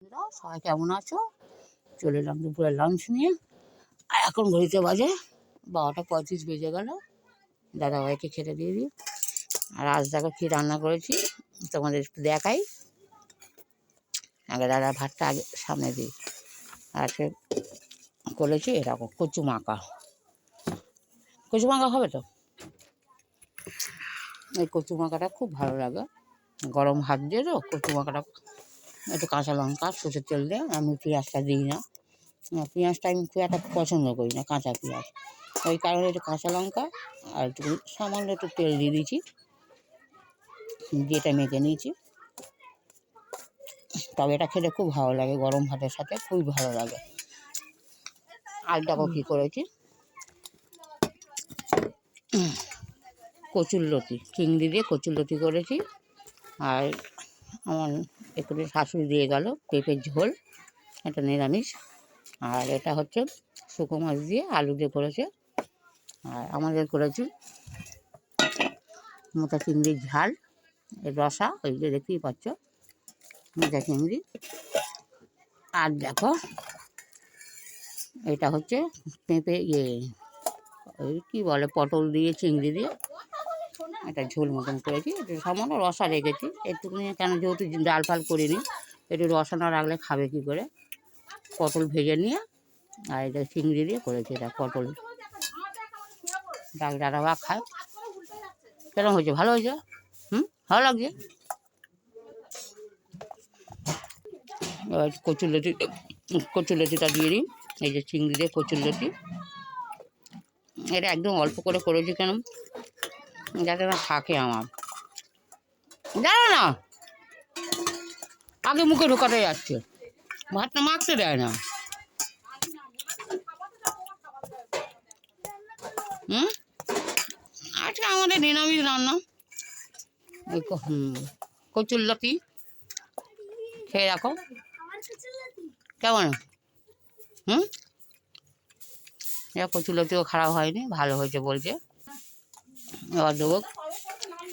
বন্ধুরা, সবাই কেমন আছো? চলে এলাম দুপুরের লাঞ্চ নিয়ে। আর এখন ঘড়িতে বাজে 12:35 বেজে গেল। দাদাভাইকে খেতে দিয়ে দিই। আর আজ দেখো কী রান্না করেছি তোমাদের একটু দেখাই। আগে দাদার ভাতটা আগে সামনে দিই। আজকে করেছি এরকম কচু মাখা। কচু মাখা হবে তো? এই কচু মাখাটা খুব ভালো লাগে গরম ভাত দিয়ে। তো কচু মাখাটা একটু কাঁচা লঙ্কা সরষের তেল দিয়ে, আমি পেঁয়াজটা দিই না। পেঁয়াজটা আমি খুব একটা পছন্দ করি না, কাঁচা পেঁয়াজ। ওই কারণে একটু কাঁচা লঙ্কা আর একটু সামান্য একটু তেল দিয়ে দিয়েছি, দিয়ে এটা মেখে নিয়েছি। তবে এটা খেতে খুব ভালো লাগে, গরম ভাতের সাথে খুবই ভালো লাগে। আর দেখো কী করেছি, কচুরলতি চিংড়ি দিয়ে কচুরলতি করেছি। আর আমার একটু শাশুড়ি দিয়ে গেল পেঁপের ঝোল, এটা নিরামিষ। আর এটা হচ্ছে শুকনো মাছ দিয়ে আলু দিয়ে করেছে। আর আমাদের করেছি মোটা চিংড়ির ঝাল, এর রসা, ওই যে দেখতেই পাচ্ছ মোটা চিংড়ি। আর দেখো এটা হচ্ছে পেঁপে ওই কী বলে পটল দিয়ে চিংড়ি দিয়ে একটা ঝোল মতন করেছি। একটু সামান্য রসা রেখেছি একটুখানি, কেন যেহেতু ডাল ফাল করিনি, একটু রসা না রাখলে খাবে কী করে। পটল ভেজে নিয়ে আর এটা চিংড়ি দিয়ে করেছি। এটা পটল দাদাবা খায়। কেরম হয়েছে? ভালো হয়েছে? ভালো লাগছে। এবার কচুরলতিটা দিয়ে দিই। এই যে চিংড়ি দিয়ে কচুরলতি, এটা একদম অল্প করে করেছি কেন, যাতে না থাকে আমার, জানো না আগে মুখে ঢোকাতে যাচ্ছে, ভাতটা মাখতে দেয় না। আজকে আমাদের নিরামিষ রান্না। ওই কচুরলতি খেয়ে রাখো কেমন। এবার কচুরলতিও খারাপ হয়নি, ভালো হয়েছে বলছে। এবার দেবো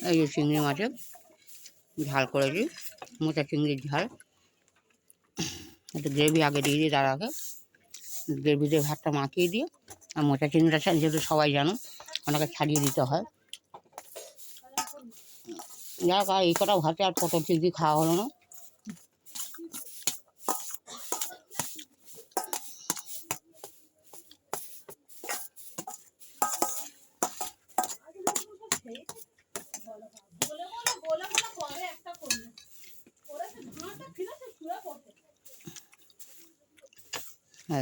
এই যে চিংড়ি মাছের ঝাল করেছি, মোটা চিংড়ির ঝাল। একটু গ্রেভি আগে দিয়ে দিই দাদাকে, গ্রেভি দিয়ে ভাতটা মাখিয়ে দিয়ে। আর মোটা চিংড়িটা যেহেতু সবাই জানো ওনাকে ছাড়িয়ে দিতে হয়। যাক, আর এই কটা ভাতে আর পটল চিংড়ি খাওয়া হলো না।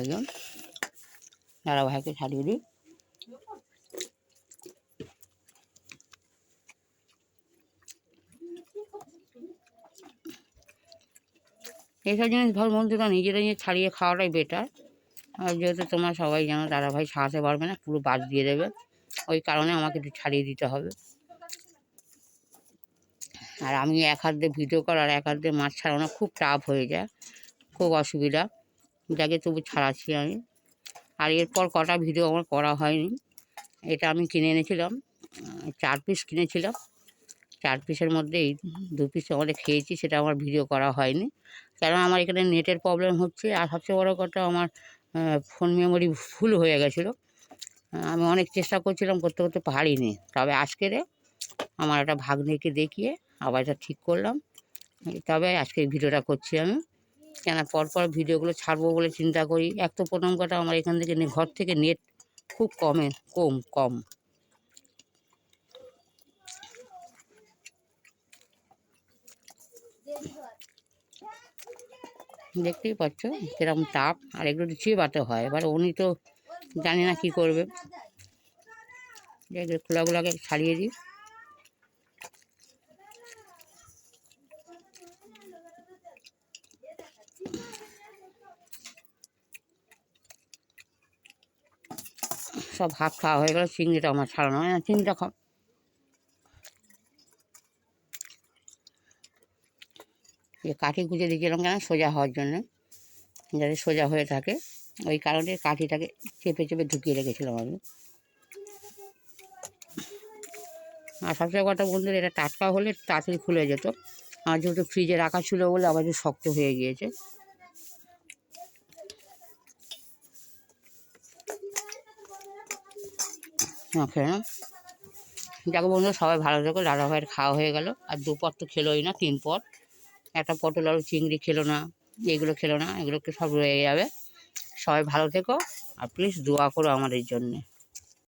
একদম দাদা ভাইকে ছাড়িয়ে দিই। এইসব জিনিস ঘর বন্ধুরা নিজেরা নিয়ে ছাড়িয়ে খাওয়াটাই বেটার। আর যেহেতু তোমরা সবাই জানো দাদা ভাই ছাড়াতে পারবে না, পুরো বাদ দিয়ে দেবে, ওই কারণে আমাকে একটু ছাড়িয়ে দিতে হবে। আর আমি এক হাত দিয়ে ভিডিও করার এক হাত দিয়ে মাছ ছাড়ানো খুব টাফ হয়ে যায়, খুব অসুবিধা, যাকে তবু ছাড়াচ্ছি আমি। আর এরপর কটা ভিডিও আমার করা হয়নি। এটা আমি কিনে এনেছিলাম, 4 পিস কিনেছিলাম। 4 পিসের মধ্যে এই 2 পিস আমাদের খেয়েছি, সেটা আমার ভিডিও করা হয়নি, কারণ আমার এখানে নেটের প্রবলেম হচ্ছে। আর সবচেয়ে বড়ো কথা, আমার ফোন মেমোরি ফুল হয়ে গেছিলো। আমি অনেক চেষ্টা করছিলাম, করতে করতে পারিনি। তবে আজকেরে আমার একটা ভাগ্নিকে দেখিয়ে আবার এটা ঠিক করলাম। তবে আজকে এই ভিডিওটা করছি আমি, কেন পরপর ভিডিওগুলো ছাড়বো বলে চিন্তা করি। এক তো প্রথম কথা, আমার এখান থেকে ঘর থেকে নেট খুব কম। দেখতেই পাচ্ছ কিরকম তাপ, আর একটু চিবাতে হয়। এবার উনি তো জানি না কি করবে। খোলাগুলোকে ছাড়িয়ে দিই। সব ভাত খাওয়া হয়ে গেল, চিংড়িটা আমার ছাড়ানো হয় না। চিংড়িটা খাও। কাঠি গুঁজে দিয়েছিলাম কেন, সোজা হওয়ার জন্য, যাতে সোজা হয়ে থাকে, ওই কারণে কাঠিটাকে চেপে চেপে ঢুকিয়ে রেখেছিলাম আমি। আর সবচেয়ে কথা বন্ধুরা, এটা টাটকা হলে তাড়াতাড়ি খুলে যেত। আর যেহেতু ফ্রিজে রাখা ছিল বলে আবার একটু শক্ত হয়ে গিয়েছে। খেয়ে নাও। দেখো বন্ধুরা, সবাই ভালো থেকো। দাদা ভাইয়ের খাওয়া হয়ে গেল, আর দুপর তো খেলোই না, 3 পর। একটা পটল আলু চিংড়ি খেলো না, এগুলো খেলো না, এগুলো একটু সব রয়ে যাবে। সবাই ভালো থেকো, আর প্লিজ দোয়া করো আমাদের জন্যে।